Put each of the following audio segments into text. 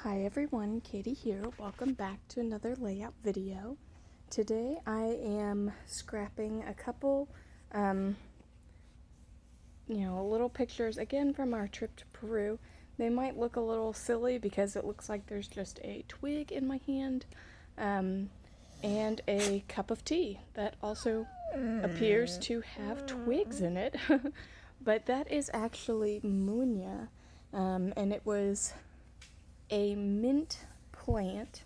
Hi everyone, Katie here. Welcome back to another layout video. Today I am scrapping a couple, little pictures again from our trip to Peru. They might look a little silly because it looks like there's just a twig in my hand, and a cup of tea that also appears to have twigs in it. But that is actually Muña, and it was a mint plant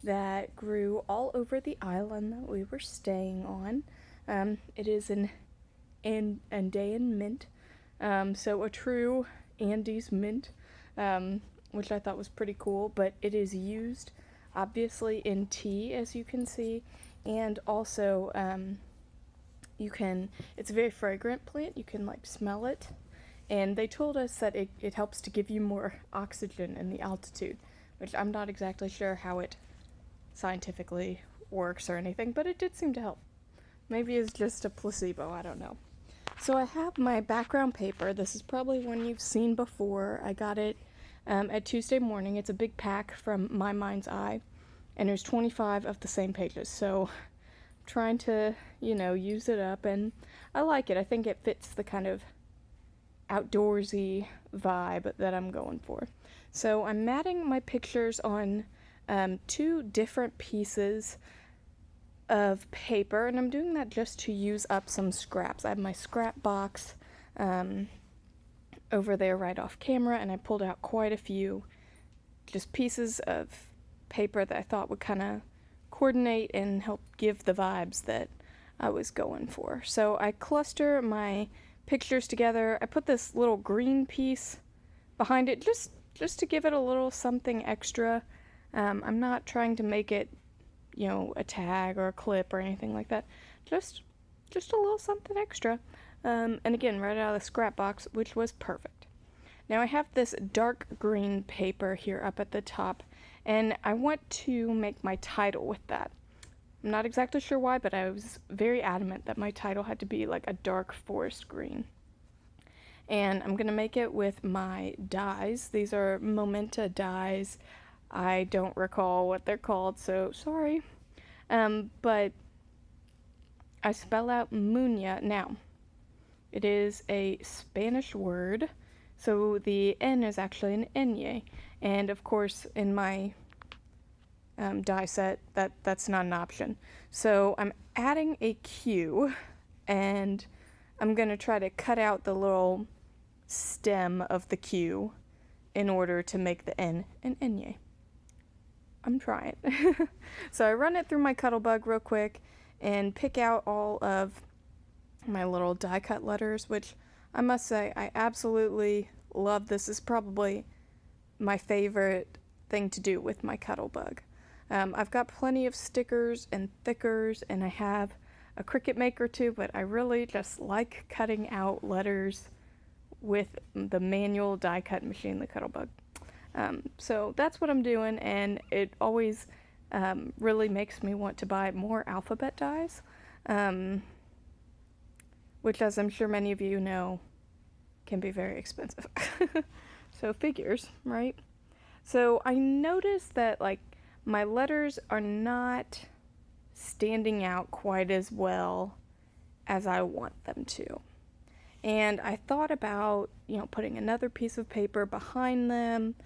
that grew all over the island that we were staying on. It is an Andean mint, so a true Andes mint, which I thought was pretty cool, but it is used obviously in tea, as you can see, and also it's a very fragrant plant. You can smell it. And they told us that it helps to give you more oxygen in the altitude, which I'm not exactly sure how it scientifically works or anything, but it did seem to help. Maybe it's just a placebo, I don't know. So I have my background paper. This is probably one you've seen before. I got it at Tuesday morning. It's a big pack from My Mind's Eye, and there's 25 of the same pages. So I'm trying to, use it up, and I like it. I think it fits the kind of outdoorsy vibe that I'm going for. So I'm matting my pictures on two different pieces of paper, and I'm doing that just to use up some scraps. I have my scrap box over there right off camera, and I pulled out quite a few just pieces of paper that I thought would kind of coordinate and help give the vibes that I was going for. So I cluster my pictures together. I put this little green piece behind it just to give it a little something extra. I'm not trying to make it, a tag or a clip or anything like that. Just a little something extra. And again, right out of the scrap box, which was perfect. Now I have this dark green paper here up at the top, and I want to make my title with that. I'm not exactly sure why, but I was very adamant that my title had to be like a dark forest green. And I'm going to make it with my dies. These are Momenta dies. I don't recall what they're called, so sorry. But I spell out Muña. Now, it is a Spanish word, so the N is actually an Ñ. And of course, in my die set, that's not an option. So I'm adding a Q, and I'm going to try to cut out the little stem of the Q in order to make the N an Ñ. I'm trying. So I run it through my Cuttlebug real quick and pick out all of my little die cut letters, which I must say I absolutely love. This is probably my favorite thing to do with my Cuttlebug. I've got plenty of stickers and thickers, and I have a Cricut Maker too, but I really just like cutting out letters with the manual die cut machine, the Cuttlebug. So that's what I'm doing, and it always really makes me want to buy more alphabet dies, which, as I'm sure many of you know, can be very expensive. So figures, right? So I noticed that my letters are not standing out quite as well as I want them to. And I thought about, putting another piece of paper behind them,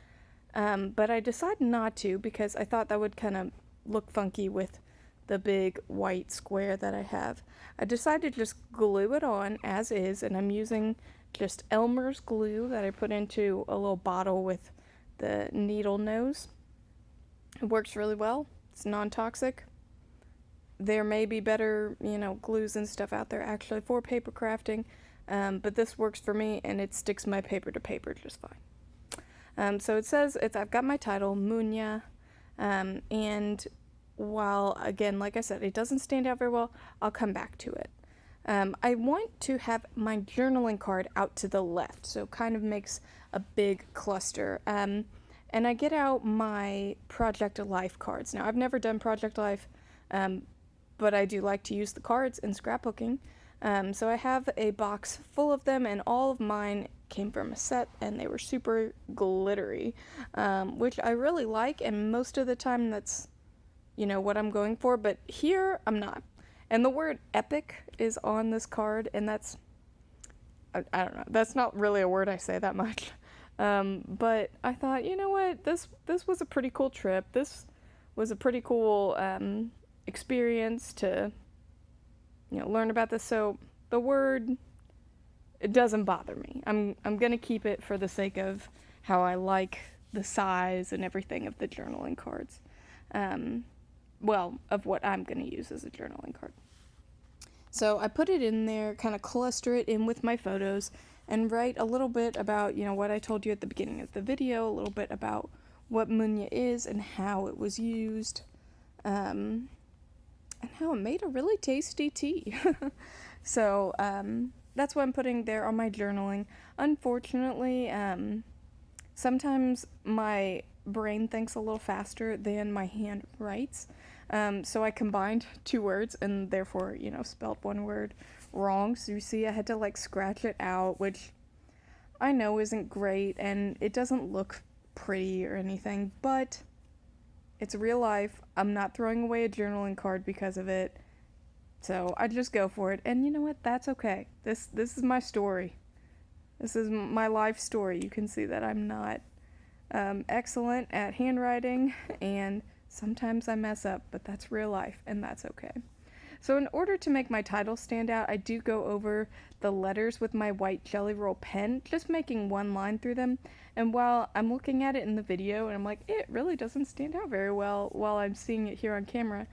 but I decided not to because I thought that would kind of look funky with the big white square that I have. I decided to just glue it on as is, and I'm using just Elmer's glue that I put into a little bottle with the needle nose. It works really well. It's non-toxic. There may be better, glues and stuff out there actually for paper crafting, but this works for me, and it sticks my paper to paper just fine. So it says, I've got my title, Muña, and while, again, like I said, it doesn't stand out very well, I'll come back to it. I want to have my journaling card out to the left, so it kind of makes a big cluster. And I get out my Project Life cards. Now, I've never done Project Life, but I do like to use the cards in scrapbooking. So I have a box full of them, and all of mine came from a set, and they were super glittery, which I really like, and most of the time that's, what I'm going for, but here I'm not. And the word epic is on this card, and that's, I don't know, that's not really a word I say that much. But I thought, you know what, this was a pretty cool trip. This was a pretty cool experience to, learn about this. So the word, it doesn't bother me. I'm gonna keep it for the sake of how I like the size and everything of the journaling cards. Of what I'm gonna use as a journaling card. So I put it in there, kind of cluster it in with my photos, and write a little bit about, what I told you at the beginning of the video, a little bit about what Muña is and how it was used, and how it made a really tasty tea. So that's what I'm putting there on my journaling. Unfortunately, sometimes my brain thinks a little faster than my hand writes. So I combined two words and therefore, spelled one word wrong. So you see I had to scratch it out, which I know isn't great and it doesn't look pretty or anything, but it's real life. I'm not throwing away a journaling card because of it. So I just go for it. And you know what? That's okay. This is my story. This is my life story. You can see that I'm not excellent at handwriting, and sometimes I mess up, but that's real life, and that's okay. So in order to make my title stand out, I do go over the letters with my white Jelly Roll pen, just making one line through them. And while I'm looking at it in the video, and I'm like, it really doesn't stand out very well while I'm seeing it here on camera,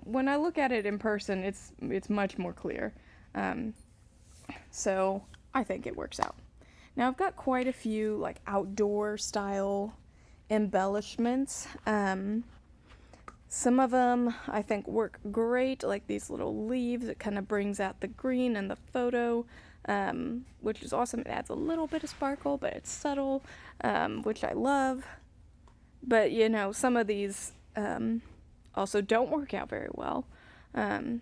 when I look at it in person, it's much more clear. So I think it works out. Now I've got quite a few outdoor style embellishments. Some of them I think work great, like these little leaves. It kind of brings out the green in the photo, which is awesome. It adds a little bit of sparkle, but it's subtle, which I love. But some of these also don't work out very well, and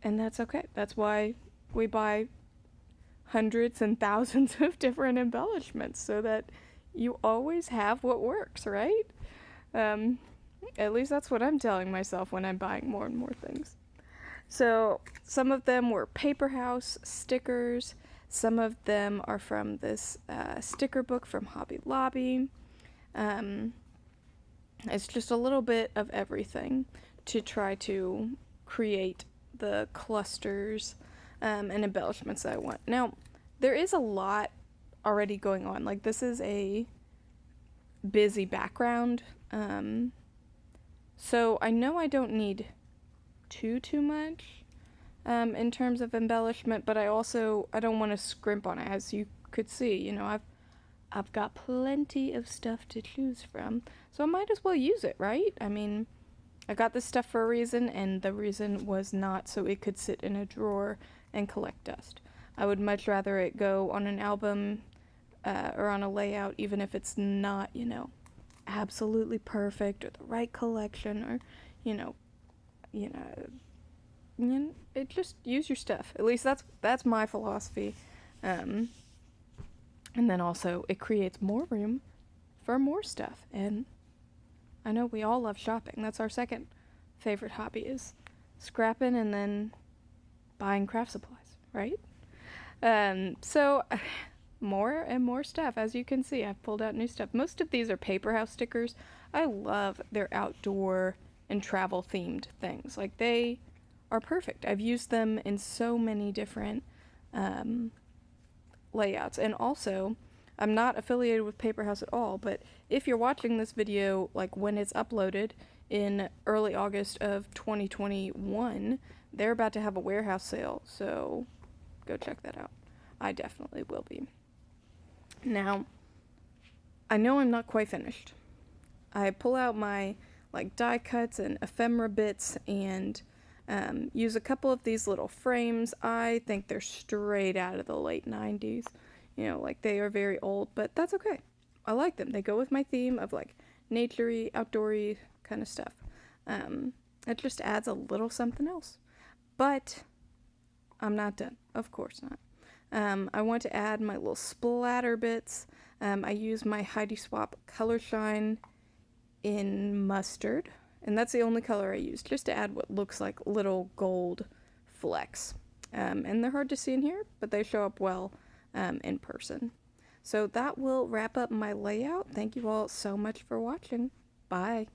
that's okay. That's why we buy hundreds and thousands of different embellishments, so that you always have what works, right? At least that's what I'm telling myself when I'm buying more and more things. So some of them were Paper House stickers. Some of them are from this sticker book from Hobby Lobby. It's just a little bit of everything to try to create the clusters and embellishments that I want. Now, there is a lot already going on. This is a busy background. So I know I don't need too much in terms of embellishment, but I don't want to scrimp on it. As you could see, I've got plenty of stuff to choose from, so I might as well use it, right? I mean, I got this stuff for a reason, and the reason was not so it could sit in a drawer and collect dust. I would much rather it go on an album or on a layout, even if it's not, absolutely perfect or the right collection, or, it just use your stuff. At least that's my philosophy. And then also it creates more room for more stuff. And I know we all love shopping. That's our second favorite hobby, is scrapping and then buying craft supplies, right? So more and more stuff. As you can see, I've pulled out new stuff. Most of these are Paper House stickers. I love their outdoor and travel themed things. They are perfect. I've used them in so many different layouts. And also, I'm not affiliated with Paper House at all, but if you're watching this video when it's uploaded in early August of 2021, they're about to have a warehouse sale, so go check that out. I definitely will be. Now, I know I'm not quite finished. I pull out my die cuts and ephemera bits and use a couple of these little frames. I think they're straight out of the late 90s. They are very old, but that's okay. I like them. They go with my theme of naturey, outdoory kind of stuff. It just adds a little something else. But I'm not done. Of course not. I want to add my little splatter bits. I use my Heidi Swap Color Shine in mustard, and that's the only color I use, just to add what looks like little gold flecks. And they're hard to see in here, but they show up well in person. So that will wrap up my layout. Thank you all so much for watching. Bye.